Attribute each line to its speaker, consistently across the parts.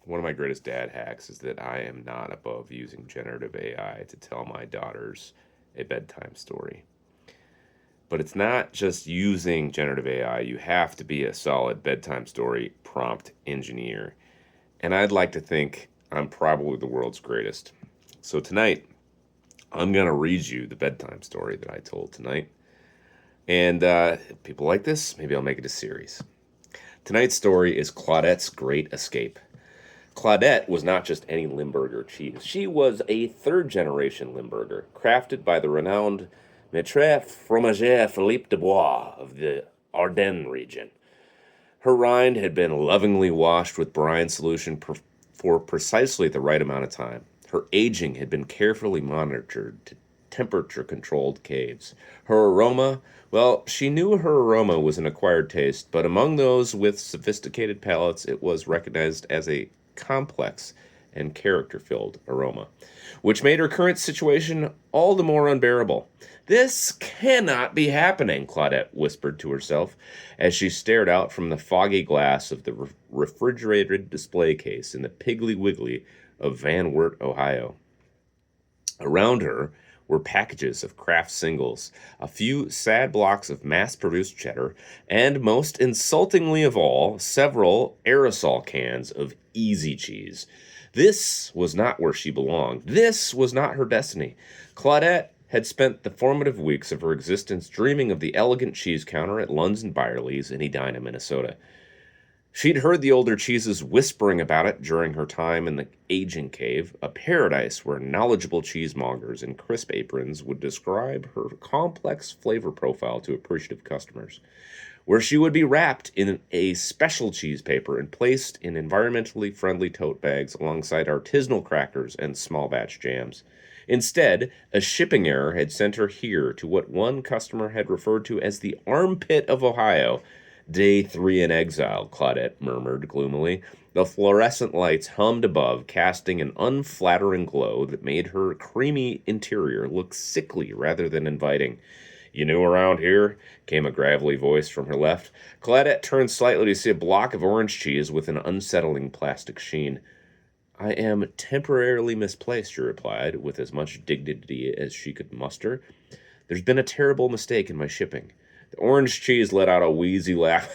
Speaker 1: One of my greatest dad hacks is that I am not above using generative AI to tell my daughters a bedtime story. But it's not just using generative AI, you have to be a solid bedtime story prompt engineer. And I'd like to think I'm probably the world's greatest. So tonight, I'm going to read you the bedtime story that I told tonight. And people like this, maybe I'll make it a series. Tonight's story is Claudette's Great Escape. Claudette was not just any Limburger cheese. She was a third generation Limburger, crafted by the renowned Maître Fromager Philippe Dubois of the Ardennes region. Her rind had been lovingly washed with brine solution for precisely the right amount of time. Her aging had been carefully monitored to temperature controlled caves. Her aroma, well, she knew her aroma was an acquired taste, but among those with sophisticated palates, it was recognized as a complex and character filled aroma, which made her current situation all the more unbearable. This cannot be happening, Claudette whispered to herself as she stared out from the foggy glass of the refrigerated display case in the Piggly Wiggly of Van Wert, Ohio. Around her were packages of Kraft singles, a few sad blocks of mass produced cheddar, and most insultingly of all, several aerosol cans of easy cheese. This was not where she belonged. This was not her destiny. Claudette had spent the formative weeks of her existence dreaming of the elegant cheese counter at Lunds and Byerly's in Edina, Minnesota. She'd heard the older cheeses whispering about it during her time in the aging cave, a paradise where knowledgeable cheesemongers in crisp aprons would describe her complex flavor profile to appreciative customers, where she would be wrapped in a special cheese paper and placed in environmentally friendly tote bags alongside artisanal crackers and small batch jams. Instead, a shipping error had sent her here to what one customer had referred to as the armpit of Ohio. Day 3 in exile, Claudette murmured gloomily. The fluorescent lights hummed above, casting an unflattering glow that made her creamy interior look sickly rather than inviting. You new around here? Came a gravelly voice from her left. Claudette turned slightly to see a block of orange cheese with an unsettling plastic sheen. I am temporarily misplaced, she replied, with as much dignity as she could muster. There's been a terrible mistake in my shipping. The orange cheese let out a wheezy laugh.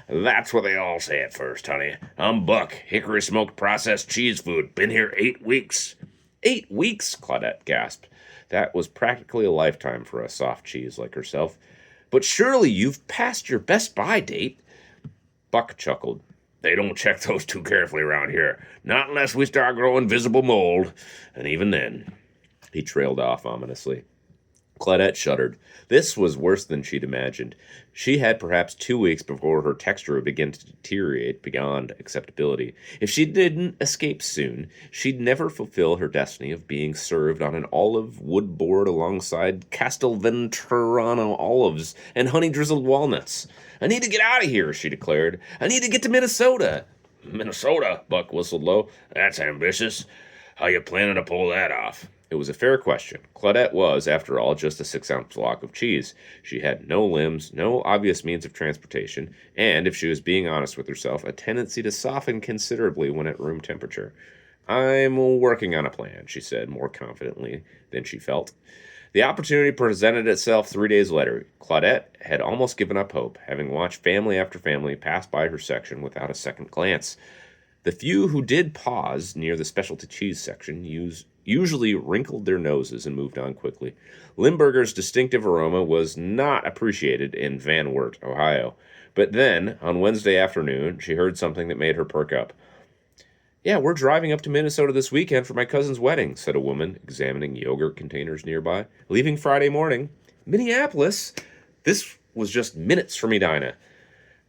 Speaker 1: That's what they all say at first, honey. I'm Buck, hickory smoked processed cheese food. Been here 8 weeks. 8 weeks? Claudette gasped. That was practically a lifetime for a soft cheese like herself. But surely you've passed your best by date. Buck chuckled. They don't check those too carefully around here. Not unless we start growing visible mold. And even then, he trailed off ominously. Claudette shuddered. This was worse than she'd imagined. She had perhaps 2 weeks before her texture would begin to deteriorate beyond acceptability. If she didn't escape soon, she'd never fulfill her destiny of being served on an olive wood board alongside Castelventurano olives and honey drizzled walnuts. I need to get out of here, she declared. I need to get to Minnesota. Minnesota, Buck whistled low. That's ambitious. How you planning to pull that off? It was a fair question. Claudette was, after all, just a 6-ounce block of cheese. She had no limbs, no obvious means of transportation, and, if she was being honest with herself, a tendency to soften considerably when at room temperature. I'm working on a plan, she said, more confidently than she felt. The opportunity presented itself 3 days later. Claudette had almost given up hope, having watched family after family pass by her section without a second glance. The few who did pause near the specialty cheese section usually wrinkled their noses and moved on quickly. Limburger's distinctive aroma was not appreciated in Van Wert, Ohio. But then, on Wednesday afternoon, she heard something that made her perk up. Yeah, we're driving up to Minnesota this weekend for my cousin's wedding, said a woman, examining yogurt containers nearby. Leaving Friday morning. Minneapolis? This was just minutes from Edina.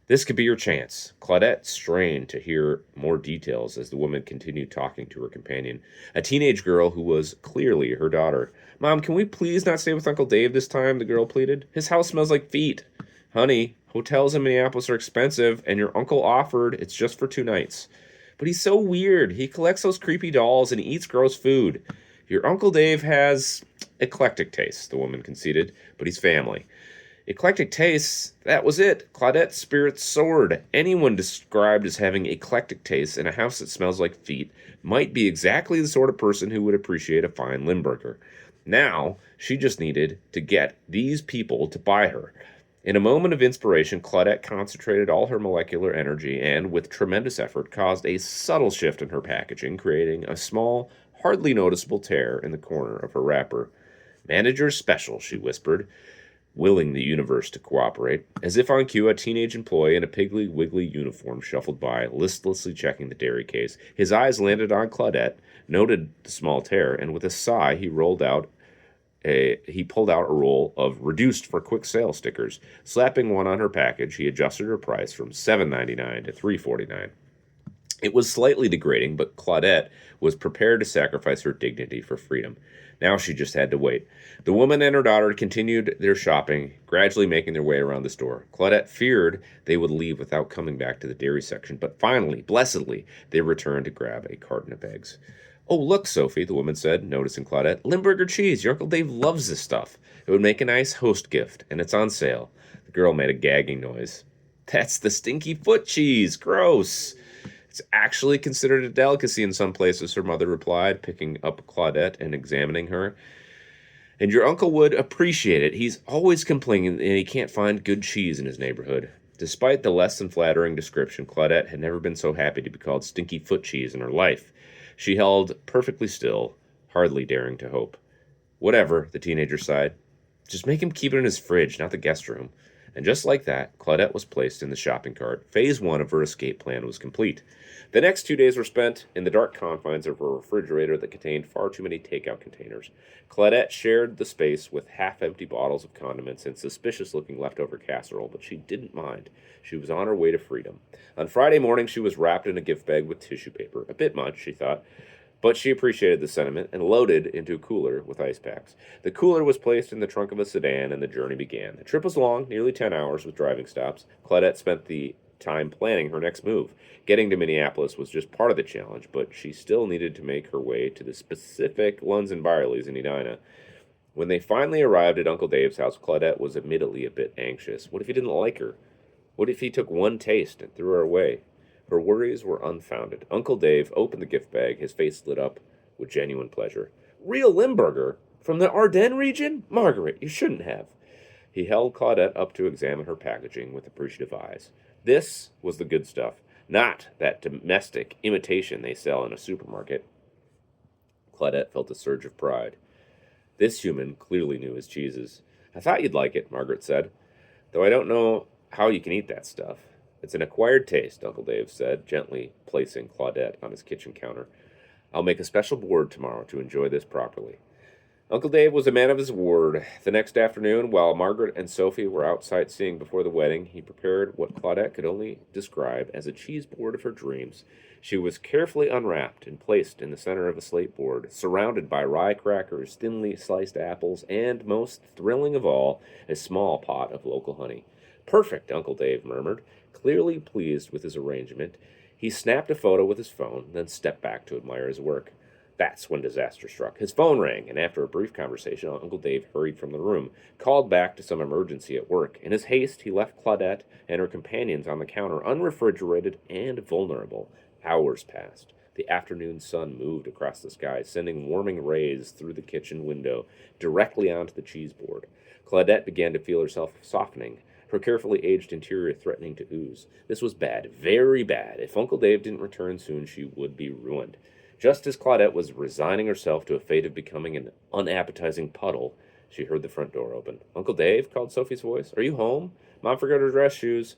Speaker 1: This could be your chance. Claudette strained to hear more details as the woman continued talking to her companion, a teenage girl who was clearly her daughter. Mom, can we please not stay with Uncle Dave this time? The girl pleaded. His house smells like feet. Honey, hotels in Minneapolis are expensive, and your uncle offered it's just for 2 nights. But he's so weird. He collects those creepy dolls and eats gross food. Your Uncle Dave has eclectic tastes, the woman conceded, but he's family. Eclectic tastes, that was it. Claudette's spirits soared. Anyone described as having eclectic tastes in a house that smells like feet might be exactly the sort of person who would appreciate a fine Limburger. Now, she just needed to get these people to buy her. In a moment of inspiration, Claudette concentrated all her molecular energy and, with tremendous effort, caused a subtle shift in her packaging, creating a small, hardly noticeable tear in the corner of her wrapper. Manager's special, she whispered, willing the universe to cooperate. As if on cue, a teenage employee in a Piggly Wiggly uniform shuffled by, listlessly checking the dairy case. His eyes landed on Claudette, noted the small tear, and with a sigh, he pulled out a roll of reduced for quick sale stickers. Slapping one on her package, he adjusted her price from $7.99 to $3.49. It was slightly degrading, but Claudette was prepared to sacrifice her dignity for freedom. Now she just had to wait. The woman and her daughter continued their shopping, gradually making their way around the store. Claudette feared they would leave without coming back to the dairy section, but finally, blessedly, they returned to grab a carton of eggs. Oh, look, Sophie, the woman said, noticing Claudette. Limburger cheese. Your Uncle Dave loves this stuff. It would make a nice host gift, and it's on sale. The girl made a gagging noise. That's the stinky foot cheese. Gross. It's actually considered a delicacy in some places, her mother replied, picking up Claudette and examining her. And your uncle would appreciate it. He's always complaining that he can't find good cheese in his neighborhood. Despite the less than flattering description, Claudette had never been so happy to be called stinky foot cheese in her life. She held perfectly still, hardly daring to hope. Whatever, the teenager sighed. Just make him keep it in his fridge, not the guest room. And just like that, Claudette was placed in the shopping cart. Phase 1 of her escape plan was complete. The next 2 days were spent in the dark confines of a refrigerator that contained far too many takeout containers. Claudette shared the space with half-empty bottles of condiments and suspicious-looking leftover casserole, but she didn't mind. She was on her way to freedom. On Friday morning, she was wrapped in a gift bag with tissue paper. A bit much, she thought, but she appreciated the sentiment and loaded into a cooler with ice packs. The cooler was placed in the trunk of a sedan, and the journey began. The trip was long, nearly 10 hours with driving stops. Claudette spent the time planning her next move. Getting to Minneapolis was just part of the challenge, but she still needed to make her way to the specific Lunds and Byerly's in Edina. When they finally arrived at Uncle Dave's house, Claudette was admittedly a bit anxious. What if he didn't like her? What if he took one taste and threw her away? Her worries were unfounded. Uncle Dave opened the gift bag, his face lit up with genuine pleasure. Real Limburger? From the Ardennes region? Margaret, you shouldn't have. He held Claudette up to examine her packaging with appreciative eyes. This was the good stuff, not that domestic imitation they sell in a supermarket. Claudette felt a surge of pride. This human clearly knew his cheeses. I thought you'd like it, Margaret said, though I don't know how you can eat that stuff. It's an acquired taste, Uncle Dave said, gently placing Claudette on his kitchen counter. I'll make a special board tomorrow to enjoy this properly. Uncle Dave was a man of his word. The next afternoon, while Margaret and Sophie were out sightseeing before the wedding, he prepared what Claudette could only describe as a cheese board of her dreams. She was carefully unwrapped and placed in the center of a slate board, surrounded by rye crackers, thinly sliced apples, and, most thrilling of all, a small pot of local honey. Perfect, Uncle Dave murmured, clearly pleased with his arrangement. He snapped a photo with his phone, then stepped back to admire his work. That's when disaster struck. His phone rang, and after a brief conversation, Uncle Dave hurried from the room, called back to some emergency at work. In his haste, he left Claudette and her companions on the counter, unrefrigerated and vulnerable. Hours passed. The afternoon sun moved across the sky, sending warming rays through the kitchen window, directly onto the cheese board. Claudette began to feel herself softening, her carefully aged interior threatening to ooze. This was bad, very bad. If Uncle Dave didn't return soon, she would be ruined. Just as Claudette was resigning herself to a fate of becoming an unappetizing puddle, she heard the front door open. Uncle Dave, called Sophie's voice. Are you home? Mom forgot her dress shoes.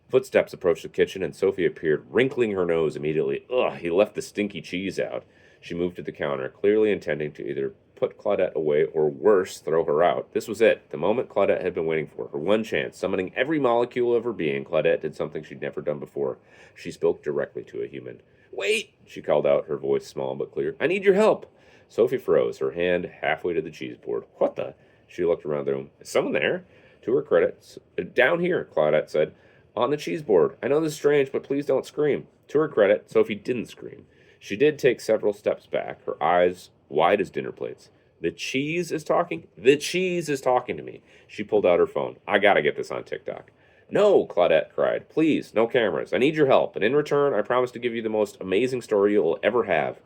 Speaker 1: Footsteps approached the kitchen, and Sophie appeared, wrinkling her nose immediately. Ugh, he left the stinky cheese out. She moved to the counter, clearly intending to either put Claudette away or, worse, throw her out. This was it, the moment Claudette had been waiting for, her one chance. Summoning every molecule of her being, Claudette did something she'd never done before. She spoke directly to a human. Wait, she called out, her voice small but clear. I need your help. Sophie froze, her hand halfway to the cheese board. What the? She looked around the room. Is someone there? To her credit, down here, Claudette said. On the cheese board. I know this is strange, but please don't scream. To her credit, Sophie didn't scream. She did take several steps back, her eyes wide as dinner plates. The cheese is talking? The cheese is talking to me. She pulled out her phone. I gotta get this on TikTok. No, Claudette cried. Please, no cameras. I need your help, and in return, I promise to give you the most amazing story you'll ever have.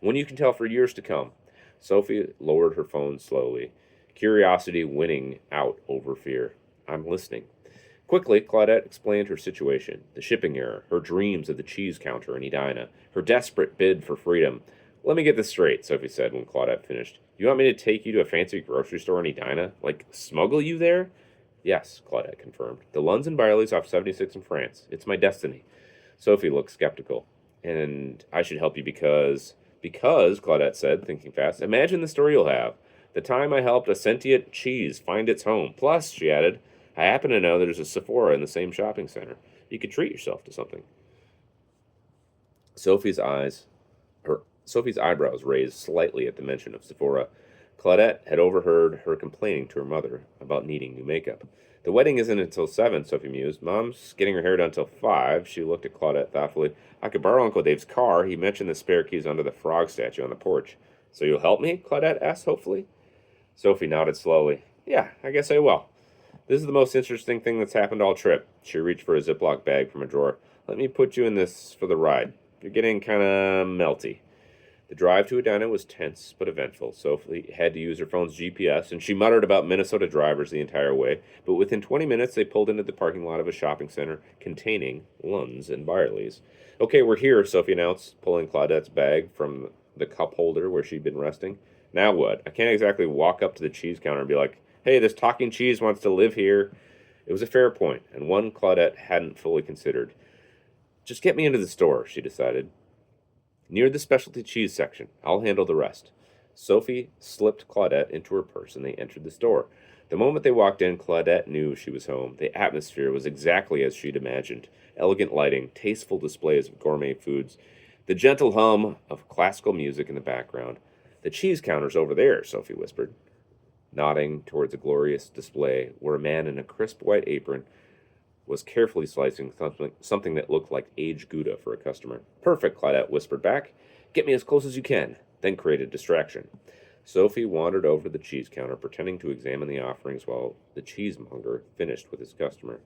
Speaker 1: One you can tell for years to come. Sophie lowered her phone slowly, curiosity winning out over fear. I'm listening. Quickly, Claudette explained her situation, the shipping error, her dreams of the cheese counter in Edina, her desperate bid for freedom. Let me get this straight, Sophie said when Claudette finished. You want me to take you to a fancy grocery store in Edina? Like, smuggle you there? Yes, Claudette confirmed. The Lunds and Byerlys off 76 in France. It's my destiny. Sophie looked skeptical. And I should help you because... Because, Claudette said, thinking fast, imagine the story you'll have. The time I helped a sentient cheese find its home. Plus, she added, I happen to know there's a Sephora in the same shopping center. You could treat yourself to something. Sophie's eyebrows raised slightly at the mention of Sephora. Claudette had overheard her complaining to her mother about needing new makeup. The wedding isn't until 7, Sophie mused. Mom's getting her hair done till 5. She looked at Claudette thoughtfully. I could borrow Uncle Dave's car. He mentioned the spare keys under the frog statue on the porch. So you'll help me? Claudette asked hopefully. Sophie nodded slowly. Yeah, I guess I will. This is the most interesting thing that's happened all trip. She reached for a Ziploc bag from a drawer. Let me put you in this for the ride. You're getting kind of melty. The drive to Edina was tense but eventful. Sophie had to use her phone's GPS, and she muttered about Minnesota drivers the entire way. But within 20 minutes, they pulled into the parking lot of a shopping center containing Lunds and Byerly's. Okay, we're here, Sophie announced, pulling Claudette's bag from the cup holder where she'd been resting. Now what? I can't exactly walk up to the cheese counter and be like, hey, this talking cheese wants to live here. It was a fair point, and one Claudette hadn't fully considered. Just get me into the store, she decided. Near the specialty cheese section. I'll handle the rest. Sophie slipped Claudette into her purse and they entered the store. The moment they walked in, Claudette knew she was home. The atmosphere was exactly as she'd imagined. Elegant lighting, tasteful displays of gourmet foods, the gentle hum of classical music in the background. The cheese counter's over there, Sophie whispered, nodding towards a glorious display where a man in a crisp white apron was carefully slicing something that looked like aged Gouda for a customer. Perfect, Claudette whispered back. Get me as close as you can, then created distraction. Sophie wandered over to the cheese counter, pretending to examine the offerings while the cheesemonger finished with his customer.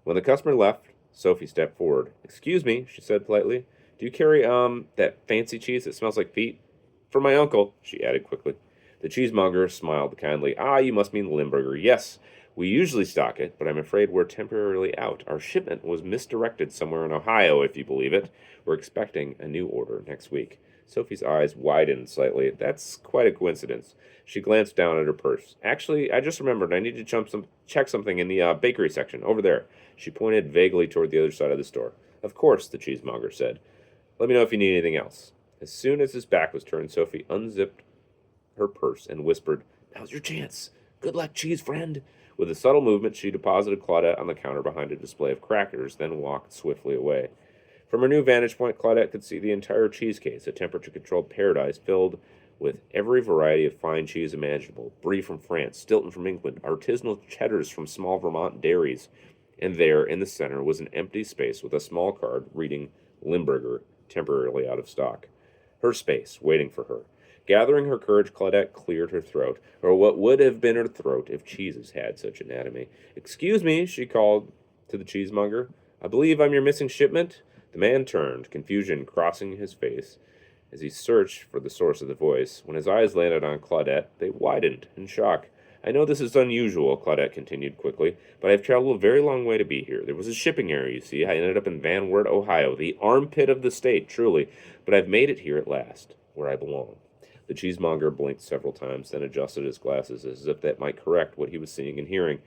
Speaker 1: When the customer left, Sophie stepped forward. Excuse me, she said politely. Do you carry, that fancy cheese that smells like feet? For my uncle, she added quickly. The cheesemonger smiled kindly. Ah, you must mean Limburger. Yes, we usually stock it, but I'm afraid we're temporarily out. Our shipment was misdirected somewhere in Ohio, if you believe it. We're expecting a new order next week. Sophie's eyes widened slightly. That's quite a coincidence. She glanced down at her purse. Actually, I just remembered I need to check something in the bakery section, over there. She pointed vaguely toward the other side of the store. Of course, the cheesemonger said. Let me know if you need anything else. As soon as his back was turned, Sophie unzipped her purse and whispered, Now's your chance. Good luck, cheese friend. With a subtle movement, she deposited Claudette on the counter behind a display of crackers, then walked swiftly away. From her new vantage point, Claudette could see the entire cheese case, a temperature-controlled paradise filled with every variety of fine cheese imaginable. Brie from France, Stilton from England, artisanal cheddars from small Vermont dairies. And there, in the center, was an empty space with a small card reading Limburger, temporarily out of stock. Her space, waiting for her. Gathering her courage, Claudette cleared her throat, or what would have been her throat if cheeses had such anatomy. Excuse me, she called to the cheesemonger. I believe I'm your missing shipment. The man turned, confusion crossing his face as he searched for the source of the voice. When his eyes landed on Claudette, they widened in shock. I know this is unusual, Claudette continued quickly, but I've traveled a very long way to be here. There was a shipping error, you see. I ended up in Van Wert, Ohio, the armpit of the state, truly, but I've made it here at last, where I belong. The cheesemonger blinked several times, then adjusted his glasses as if that might correct what he was seeing and hearing.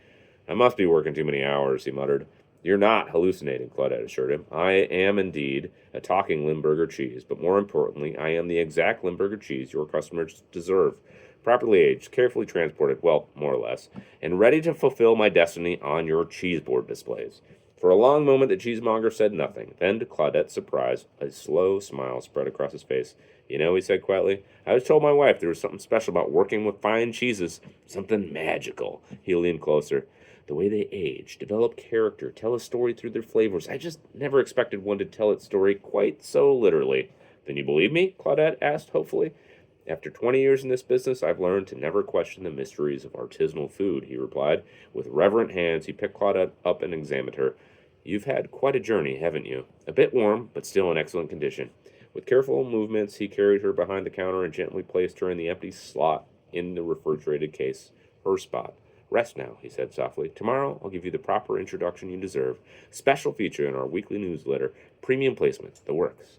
Speaker 1: I must be working too many hours, he muttered. You're not hallucinating, Claudette assured him. I am indeed a talking Limburger cheese, but more importantly, I am the exact Limburger cheese your customers deserve. Properly aged, carefully transported, well, more or less, and ready to fulfill my destiny on your cheeseboard displays. For a long moment, the cheesemonger said nothing. Then, to Claudette's surprise, a slow smile spread across his face. You know, he said quietly, I was told my wife there was something special about working with fine cheeses. Something magical. He leaned closer. The way they age, develop character, tell a story through their flavors. I just never expected one to tell its story quite so literally. Then you believe me? Claudette asked hopefully. After 20 years in this business, I've learned to never question the mysteries of artisanal food, he replied. With reverent hands, he picked Claudette up and examined her. You've had quite a journey, haven't you? A bit warm, but still in excellent condition. With careful movements, he carried her behind the counter and gently placed her in the empty slot in the refrigerated case, her spot. Rest now, he said softly. Tomorrow, I'll give you the proper introduction you deserve. Special feature in our weekly newsletter, premium placement, the works.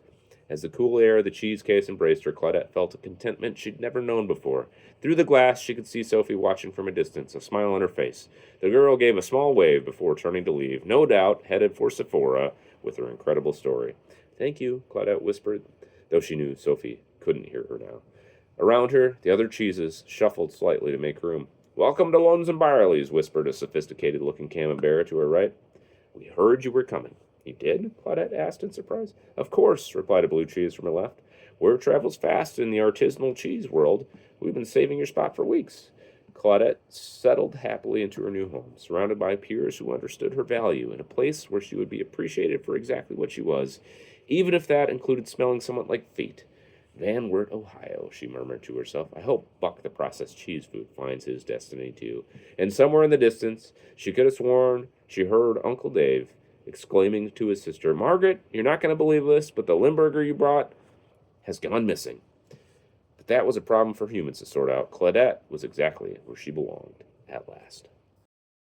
Speaker 1: As the cool air of the cheese case embraced her, Claudette felt a contentment she'd never known before. Through the glass, she could see Sophie watching from a distance, a smile on her face. The girl gave a small wave before turning to leave, no doubt headed for Sephora with her incredible story. Thank you, Claudette whispered, though she knew Sophie couldn't hear her now. Around her, the other cheeses shuffled slightly to make room. Welcome to Lunds and Barley's, whispered a sophisticated-looking camembert to her right. We heard you were coming. You did? Claudette asked in surprise. Of course, replied a blue cheese from her left. Word travels fast in the artisanal cheese world. We've been saving your spot for weeks. Claudette settled happily into her new home, surrounded by peers who understood her value, in a place where she would be appreciated for exactly what she was, even if that included smelling somewhat like feet. Van Wert, Ohio, she murmured to herself. I hope Buck the processed cheese food finds his destiny too. And somewhere in the distance, she could have sworn she heard Uncle Dave exclaiming to his sister, Margaret, you're not going to believe this, but the Limburger you brought has gone missing. But that was a problem for humans to sort out. Claudette was exactly where she belonged at last.